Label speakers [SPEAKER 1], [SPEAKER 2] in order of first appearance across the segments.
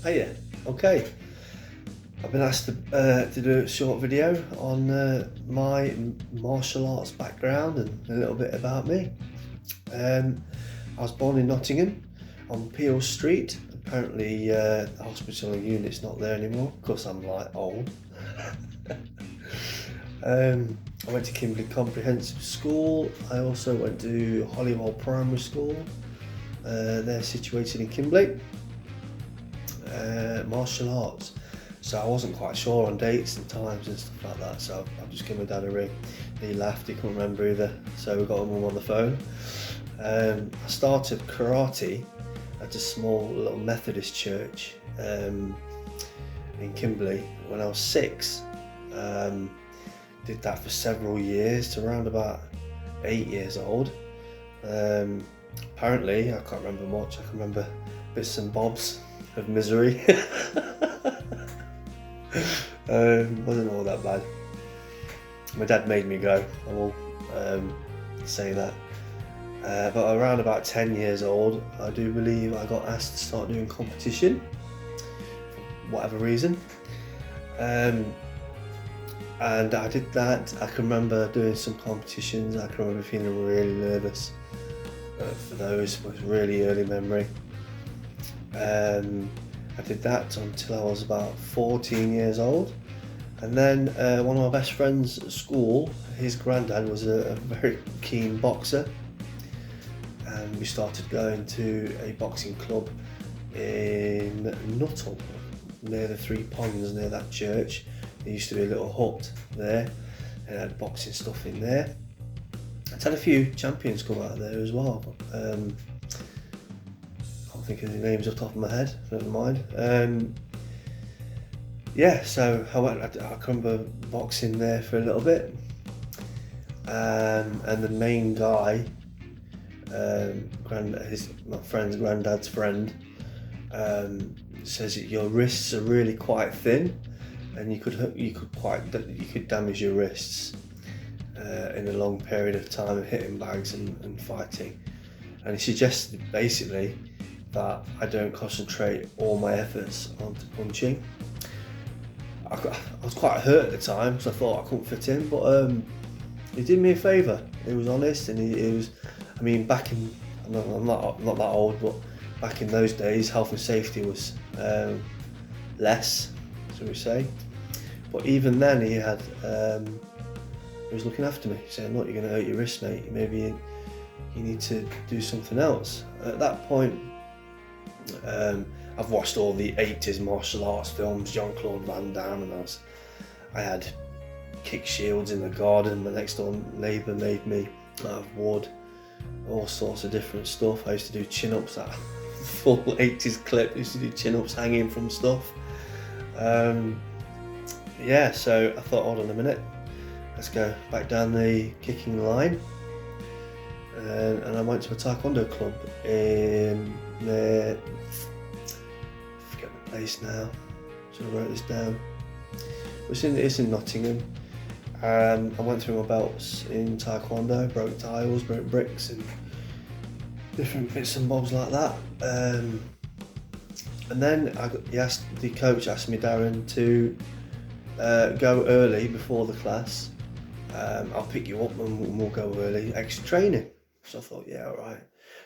[SPEAKER 1] Hey, okay. I've been asked to do a short video on my martial arts background and a little bit about me. Um, I was born in Nottingham on Peel Street. Apparently, the hospital and unit's not there anymore because I'm like old. I went to Kimberley Comprehensive School. I also went to Holywell Primary School. They're situated in Kimberley. Martial arts. So I wasn't quite sure on dates and times and stuff like that. So I've just given my dad a ring. He laughed, he couldn't remember either. So we got him on the phone. I started karate at a small little Methodist church in Kimberley when I was 6. Did that for several years to around about 8 years old. Apparently, I can't remember much. I can remember bits and bobs of misery. Wasn't all that bad. My dad made me go, I will say that. But around about 10 years old, I do believe I got asked to start doing competition for whatever reason. And I did that. I can remember doing some competitions. I can remember feeling really nervous for those. It was really early memory. I did that until I was about 14 years old. And then one of my best friends at school, his granddad was a very keen boxer. And we started going to a boxing club in Nuttall, near the Three Ponds, near that church. There used to be a little hut there, and had boxing stuff in there. I'd had a few champions come out of there as well. Can't think of the names off the top of my head, never mind. So I can remember boxing there for a little bit. And the main guy, my friend's granddad's friend, says that your wrists are really quite thin, and you could damage your wrists in a long period of time of hitting bags and fighting. And he suggested basically that I don't concentrate all my efforts onto punching. I was quite hurt at the time because I thought I couldn't fit in, but he did me a favour. He was honest, and he was. I mean, I'm not that old, but back in those days, health and safety was less, shall we say. But even then, he was looking after me, saying, "Look, you're going to hurt your wrist, mate. Maybe you need to do something else." At that point, I've watched all the 80s martial arts films, Jean-Claude Van Damme, and I had kick shields in the garden. My next door neighbour made me out of wood, all sorts of different stuff. I used to do chin-ups, that full 80s clip. I used to do chin-ups hanging from stuff. So I thought, hold on a minute, let's go back down the kicking line. And I went to a taekwondo club in the, I forget the place now, should have wrote this down. It's in Nottingham. I went through my belts in taekwondo, broke tiles, broke bricks and different bits and bobs like that. And then the coach asked me, Darren, to go early before the class. I'll pick you up and we'll go early, extra training. So I thought, yeah, all right.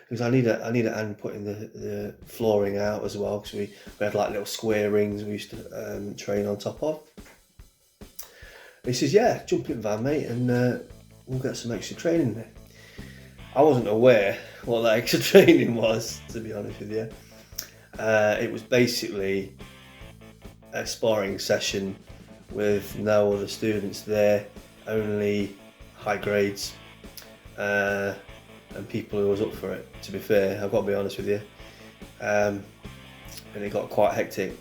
[SPEAKER 1] Because I need a hand putting the flooring out as well, because we had like little square rings we used to train on top of. He says, yeah, jump in the van, mate, and we'll get some extra training there. I wasn't aware what that extra training was, to be honest with you. It was basically a sparring session with no other students there, only high grades. And people who was up for it, to be fair, I've got to be honest with you. And it got quite hectic.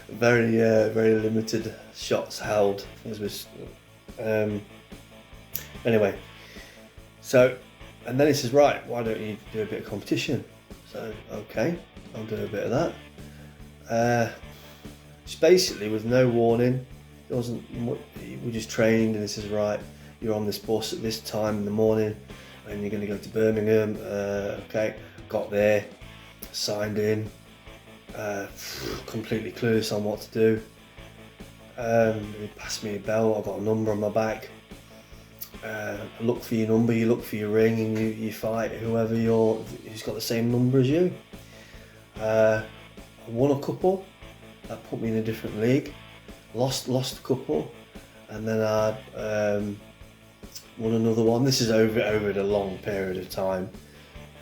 [SPEAKER 1] Very limited shots held. Anyway, so, and then he says, right, why don't you do a bit of competition? So, okay, I'll do a bit of that. Just basically with no warning. We just trained, and he says, right, you're on this bus at this time in the morning and you're going to go to Birmingham. Okay, got there, signed in, completely clueless on what to do. He passed me a belt, I got a number on my back. I look for your number, you look for your ring, and you fight whoever who's got the same number as you. I won a couple, that put me in a different league. Lost a couple, and then I won another one. This is over a long period of time.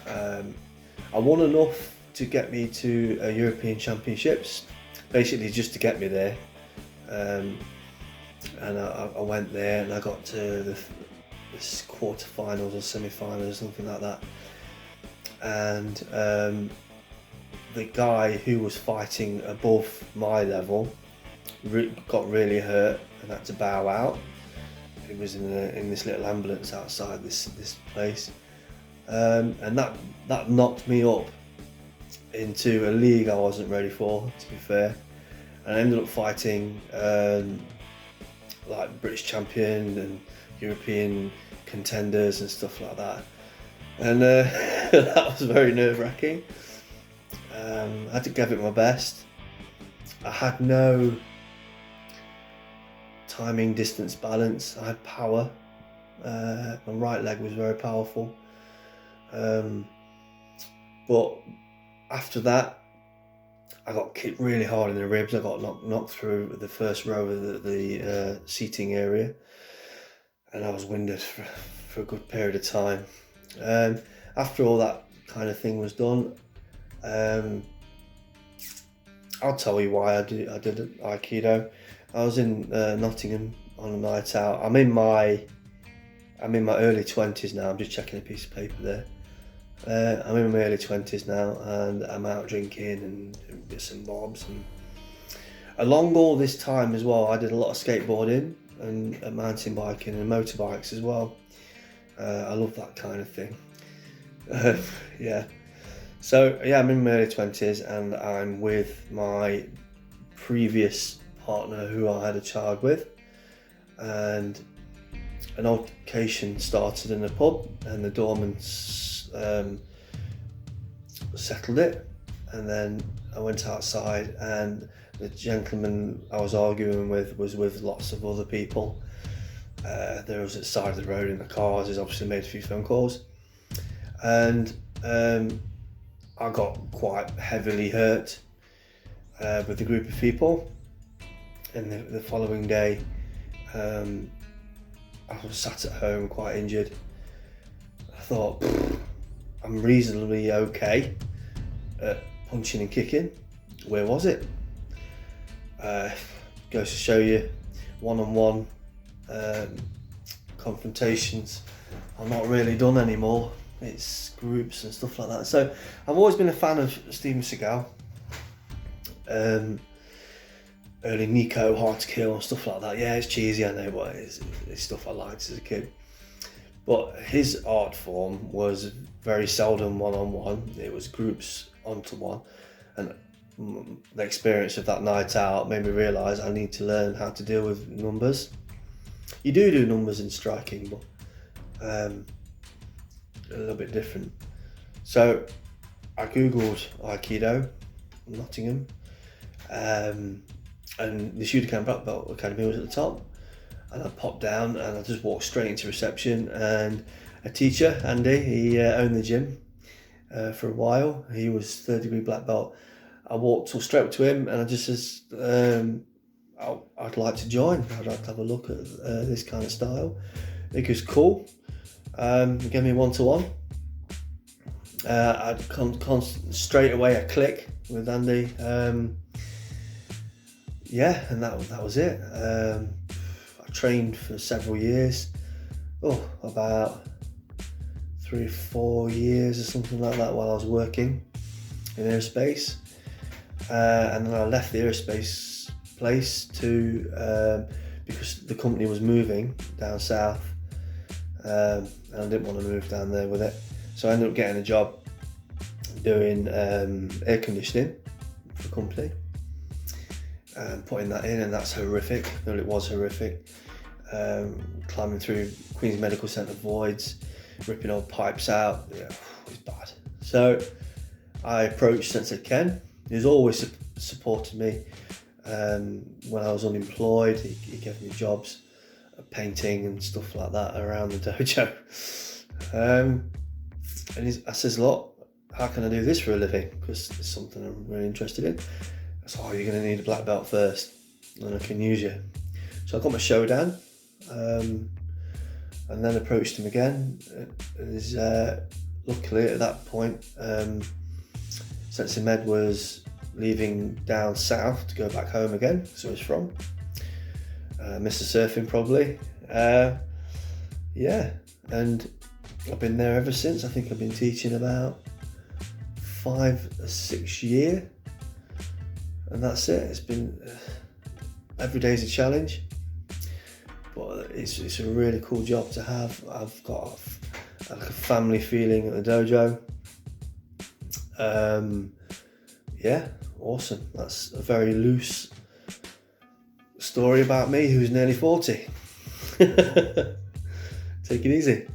[SPEAKER 1] I won enough to get me to European Championships, basically just to get me there. And I went there and I got to this quarterfinals or semi-finals, something like that. And the guy who was fighting above my level got really hurt and had to bow out. He was in this little ambulance outside this place, and that knocked me up into a league I wasn't ready for, to be fair. And I ended up fighting like British champion and European contenders and stuff like that, and that was very nerve-wracking. I had to give it my best. I had no timing, distance, balance. I had power. My right leg was very powerful. But after that, I got kicked really hard in the ribs. I got knocked through the first row of the seating area, and I was winded for a good period of time. After all that kind of thing was done, I'll tell you why I did Aikido. I was in Nottingham on a night out. I'm in my early 20s now. I'm just checking a piece of paper there. I'm in my early 20s now, and I'm out drinking and bits and bobs. And along all this time as well, I did a lot of skateboarding and mountain biking and motorbikes as well. I love that kind of thing. Yeah. So yeah, I'm in my early 20s and I'm with my previous partner who I had a child with, and an altercation started in the pub, and the doorman settled it, and then I went outside, and the gentleman I was arguing with was with lots of other people. There was at the side of the road in the cars. He's obviously made a few phone calls, and I got quite heavily hurt with a group of people. And the following day, I was sat at home quite injured. I thought, I'm reasonably okay at punching and kicking. Where was it? Goes to show you, one-on-one confrontations are not really done anymore. It's groups and stuff like that. So I've always been a fan of Steven Seagal. Early Nico, Hard to Kill, stuff like that. Yeah, it's cheesy, I know, but it's stuff I liked as a kid. But his art form was very seldom one-on-one. It was groups onto one. And the experience of that night out made me realise I need to learn how to deal with numbers. You do numbers in striking, but a little bit different. So I googled Aikido, Nottingham, and the Shotokan Black Belt Academy was at the top, and I popped down and I just walked straight into reception, and a teacher, Andy, he owned the gym for a while. He was third degree black belt. I walked straight up to him and I just said, I'd like to join. I'd like to have a look at this kind of style. He goes, cool. Gave me one-to-one. I'd straight away a click with Andy. Yeah, and that was it. I trained for several years. About 3 or 4 years or something like that while I was working in aerospace. And then I left the aerospace place because the company was moving down south, and I didn't want to move down there with it. So I ended up getting a job doing air conditioning for a company, and putting that in, and that's horrific. Well, it was horrific. Climbing through Queen's Medical Centre voids, ripping old pipes out. Yeah, it was bad. So I approached Sensei Ken, He's always supported me. When I was unemployed, he gave me jobs, painting and stuff like that around the dojo. I says, look, how can I do this for a living? Because it's something I'm really interested in. I said, you're going to need a black belt first, and then I can use you. So I got my Shodan, and then approached him again. Luckily at that point, Sensei Med was leaving down south to go back home again, so he's from. Mr. Surfing probably. And I've been there ever since. I think I've been teaching about 5 or 6 years, and that's it. It's been every day's a challenge, but it's a really cool job to have. I've got like a family feeling at the dojo. Awesome. That's a very loose story about me, who's nearly 40. Take it easy.